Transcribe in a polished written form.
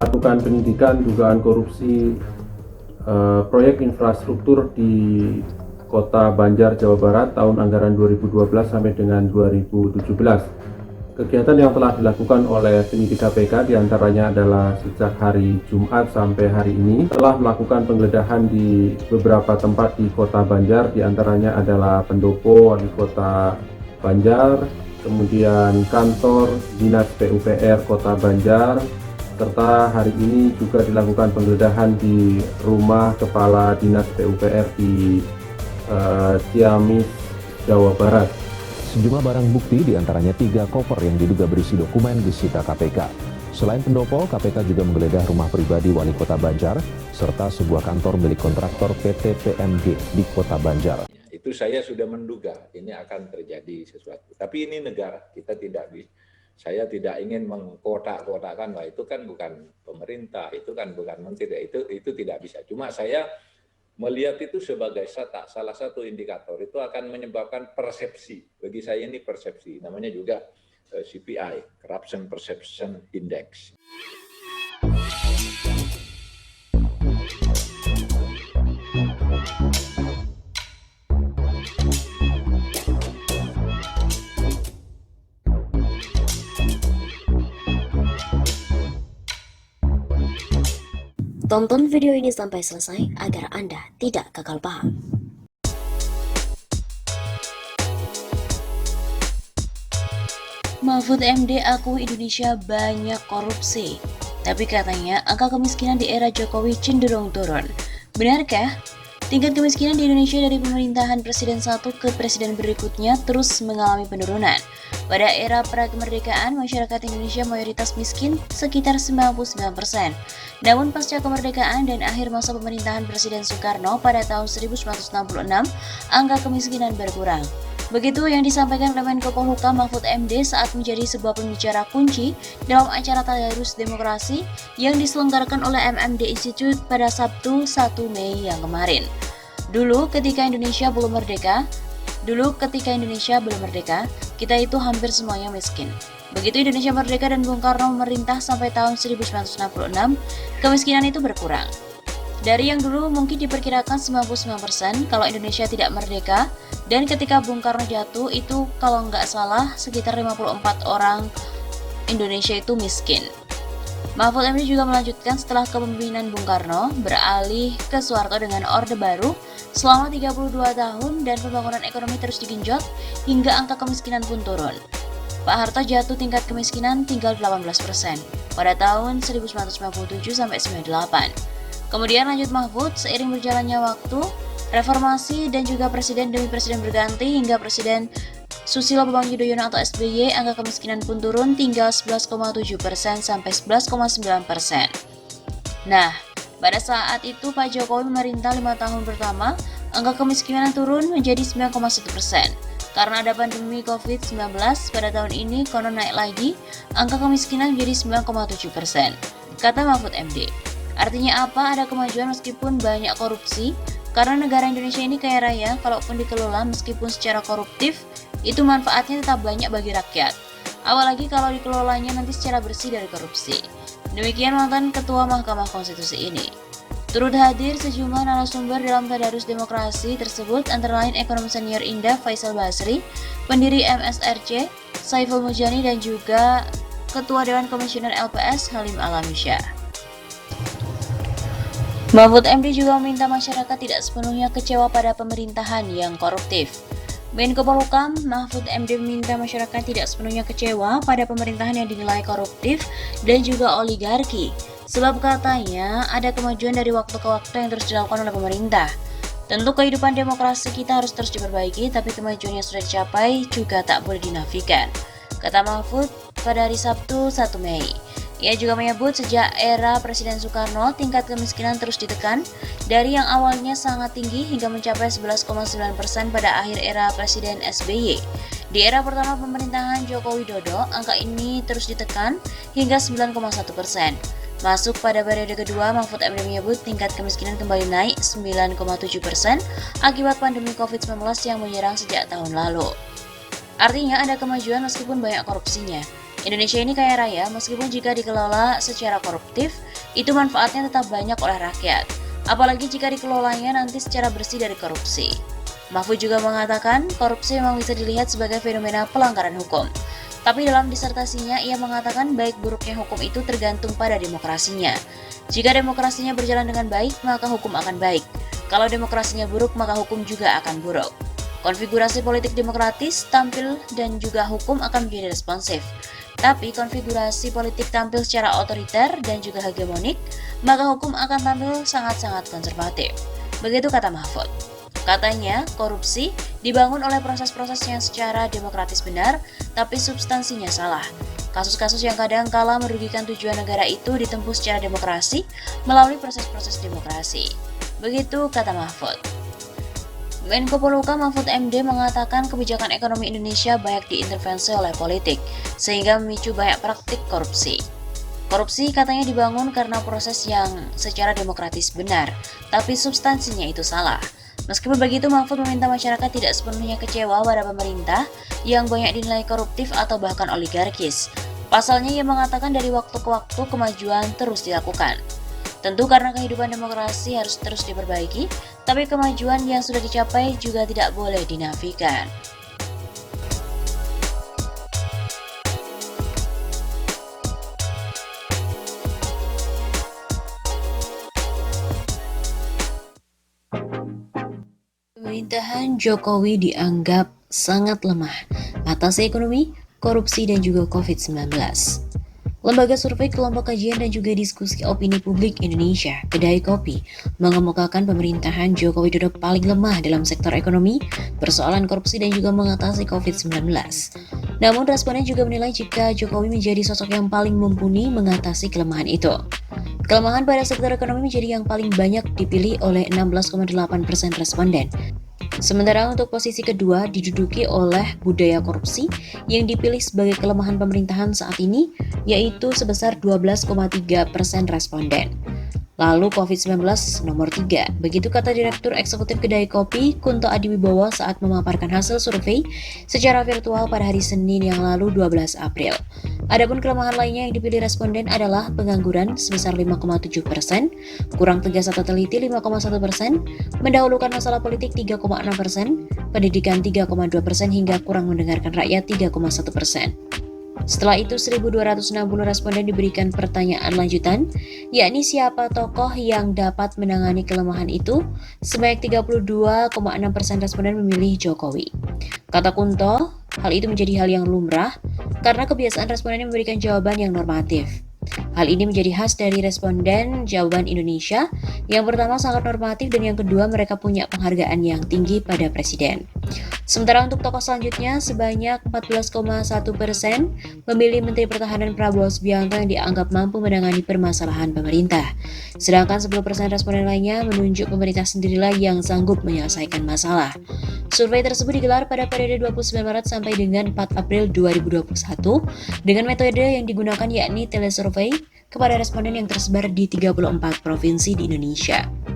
Lakukan penyidikan dugaan korupsi proyek infrastruktur di Kota Banjar, Jawa Barat tahun anggaran 2012 sampai dengan 2017. Kegiatan yang telah dilakukan oleh penyidik KPK diantaranya adalah sejak hari Jumat sampai hari ini telah melakukan penggeledahan di beberapa tempat di Kota Banjar, diantaranya adalah pendopo Wali Kota Banjar, kemudian kantor Dinas PUPR Kota Banjar, serta hari ini juga dilakukan penggeledahan di rumah Kepala Dinas PUPR di Ciamis, Jawa Barat. Sejumlah barang bukti diantaranya 3 koper yang diduga berisi dokumen disita KPK. Selain pendopo, KPK juga menggeledah rumah pribadi Wali Kota Banjar serta sebuah kantor milik kontraktor PT PMG di Kota Banjar. Itu saya sudah menduga ini akan terjadi sesuatu. Tapi ini negara, kita tidak bisa. Saya tidak ingin mengkotak-kotakan, wah itu kan bukan pemerintah, itu kan bukan menteri, itu tidak bisa. Cuma saya melihat itu sebagai salah satu indikator, itu akan menyebabkan persepsi. Bagi saya ini persepsi, namanya juga CPI, Corruption Perception Index. Tonton video ini sampai selesai agar Anda tidak gagal paham. Mahfud MD akui Indonesia banyak korupsi, tapi katanya angka kemiskinan di era Jokowi cenderung turun. Benarkah? Tingkat kemiskinan di Indonesia dari pemerintahan Presiden 1 ke Presiden berikutnya terus mengalami penurunan. Pada era pra-kemerdekaan, masyarakat Indonesia mayoritas miskin sekitar 99%. Namun pasca kemerdekaan dan akhir masa pemerintahan Presiden Soekarno pada tahun 1966, angka kemiskinan berkurang. Begitu yang disampaikan oleh Menko Polhukam Mahfud MD saat menjadi sebuah pembicara kunci dalam acara Tadarus Demokrasi yang diselenggarakan oleh MMD Institute pada Sabtu 1 Mei yang kemarin. Dulu ketika Indonesia belum merdeka, kita itu hampir semuanya miskin. Begitu Indonesia merdeka dan Bung Karno memerintah sampai tahun 1966, kemiskinan itu berkurang. Dari yang dulu mungkin diperkirakan 99% kalau Indonesia tidak merdeka, dan ketika Bung Karno jatuh itu kalau nggak salah sekitar 54 orang Indonesia itu miskin. Mahfud MD juga melanjutkan setelah kepemimpinan Bung Karno beralih ke Soeharto dengan Orde Baru selama 32 tahun dan pembangunan ekonomi terus digenjot hingga angka kemiskinan pun turun. Pak Harto jatuh tingkat kemiskinan tinggal 18% pada tahun 1957-98. Kemudian lanjut Mahfud, seiring berjalannya waktu, reformasi dan juga presiden demi presiden berganti hingga Presiden Susilo Bambang Yudhoyono atau SBY, angka kemiskinan pun turun tinggal 11,7% sampai 11,9%. Nah, pada saat itu Pak Jokowi memerintah 5 tahun pertama, angka kemiskinan turun menjadi 9,1%. Karena ada pandemi COVID-19, pada tahun ini konon naik lagi, angka kemiskinan menjadi 9,7%. Kata Mahfud MD. Artinya apa? Ada kemajuan meskipun banyak korupsi, karena negara Indonesia ini kaya raya, kalaupun dikelola meskipun secara koruptif, itu manfaatnya tetap banyak bagi rakyat. Apalagi kalau dikelolanya nanti secara bersih dari korupsi. Demikian mantan Ketua Mahkamah Konstitusi ini. Turut hadir sejumlah narasumber dalam Tadarus Demokrasi tersebut, antara lain ekonom senior Indef Faisal Basri, pendiri MSRC, Saiful Mujani, dan juga Ketua Dewan Komisioner LPS Halim Alamisyah. Mahfud MD juga meminta masyarakat tidak sepenuhnya kecewa pada pemerintahan yang koruptif. Menko Polhukam Mahfud MD meminta masyarakat tidak sepenuhnya kecewa pada pemerintahan yang dinilai koruptif dan juga oligarki, sebab katanya ada kemajuan dari waktu ke waktu yang terus dilakukan oleh pemerintah. Tentu kehidupan demokrasi kita harus terus diperbaiki, tapi kemajuan yang sudah dicapai juga tak boleh dinafikan, kata Mahfud pada hari Sabtu 1 Mei. Ia juga menyebut sejak era Presiden Soekarno, tingkat kemiskinan terus ditekan dari yang awalnya sangat tinggi hingga mencapai 11,9% pada akhir era Presiden SBY. Di era pertama pemerintahan Joko Widodo, angka ini terus ditekan hingga 9,1%. Masuk pada periode kedua, Mahfud MD menyebut tingkat kemiskinan kembali naik 9,7% akibat pandemi COVID-19 yang menyerang sejak tahun lalu. Artinya ada kemajuan meskipun banyak korupsinya. Indonesia ini kaya raya meskipun jika dikelola secara koruptif, itu manfaatnya tetap banyak oleh rakyat, apalagi jika dikelolanya nanti secara bersih dari korupsi. Mahfud juga mengatakan korupsi memang bisa dilihat sebagai fenomena pelanggaran hukum. Tapi dalam disertasinya ia mengatakan baik buruknya hukum itu tergantung pada demokrasinya. Jika demokrasinya berjalan dengan baik, maka hukum akan baik. Kalau demokrasinya buruk, maka hukum juga akan buruk. Konfigurasi politik demokratis tampil dan juga hukum akan menjadi responsif. Tapi konfigurasi politik tampil secara otoriter dan juga hegemonik, maka hukum akan tampil sangat-sangat konservatif. Begitu kata Mahfud. Katanya, korupsi dibangun oleh proses-proses yang secara demokratis benar, tapi substansinya salah. Kasus-kasus yang kadang kala merugikan tujuan negara itu ditempuh secara demokrasi melalui proses-proses demokrasi. Begitu kata Mahfud. Menko Polhukam Mahfud MD mengatakan kebijakan ekonomi Indonesia banyak diintervensi oleh politik, sehingga memicu banyak praktik korupsi. Korupsi katanya dibangun karena proses yang secara demokratis benar, tapi substansinya itu salah. Meskipun begitu, Mahfud meminta masyarakat tidak sepenuhnya kecewa pada pemerintah yang banyak dinilai koruptif atau bahkan oligarkis. Pasalnya, ia mengatakan dari waktu ke waktu kemajuan terus dilakukan. Tentu karena kehidupan demokrasi harus terus diperbaiki, tapi kemajuan yang sudah dicapai juga tidak boleh dinafikan. Pemerintahan Jokowi dianggap sangat lemah atas ekonomi, korupsi, dan juga COVID-19. Lembaga survei Kelompok Kajian dan juga Diskusi Opini Publik Indonesia, Kedai Kopi, mengemukakan pemerintahan Joko Widodo paling lemah dalam sektor ekonomi, persoalan korupsi, dan juga mengatasi COVID-19. Namun responden juga menilai jika Jokowi menjadi sosok yang paling mumpuni mengatasi kelemahan itu. Kelemahan pada sektor ekonomi menjadi yang paling banyak dipilih oleh 16,8% responden. Sementara untuk posisi kedua diduduki oleh budaya korupsi yang dipilih sebagai kelemahan pemerintahan saat ini, yaitu sebesar 12,3% responden. Lalu COVID-19 nomor 3, begitu kata Direktur Eksekutif Kedai Kopi Kunto Adiwibowo saat memaparkan hasil survei secara virtual pada hari Senin yang lalu 12 April. Adapun kelemahan lainnya yang dipilih responden adalah pengangguran sebesar 5,7%, kurang tegas atau teliti 5,1%, mendahulukan masalah politik 3,6%, pendidikan 3,2% hingga kurang mendengarkan rakyat 3,1%. Setelah itu 1.260 responden diberikan pertanyaan lanjutan, yakni siapa tokoh yang dapat menangani kelemahan itu. Sebanyak 32,6% responden memilih Jokowi. Kata Kunto, hal itu menjadi hal yang lumrah karena kebiasaan responden memberikan jawaban yang normatif. Hal ini menjadi khas dari responden jawaban Indonesia. Yang pertama sangat normatif dan yang kedua mereka punya penghargaan yang tinggi pada presiden. Sementara untuk tokoh selanjutnya sebanyak 14,1% memilih Menteri Pertahanan Prabowo Subianto yang dianggap mampu menangani permasalahan pemerintah. Sedangkan 10% responden lainnya menunjuk pemerintah sendirilah yang sanggup menyelesaikan masalah. Survei tersebut digelar pada periode 29 Maret sampai dengan 4 April 2021 dengan metode yang digunakan yakni telesurvei kepada responden yang tersebar di 34 provinsi di Indonesia.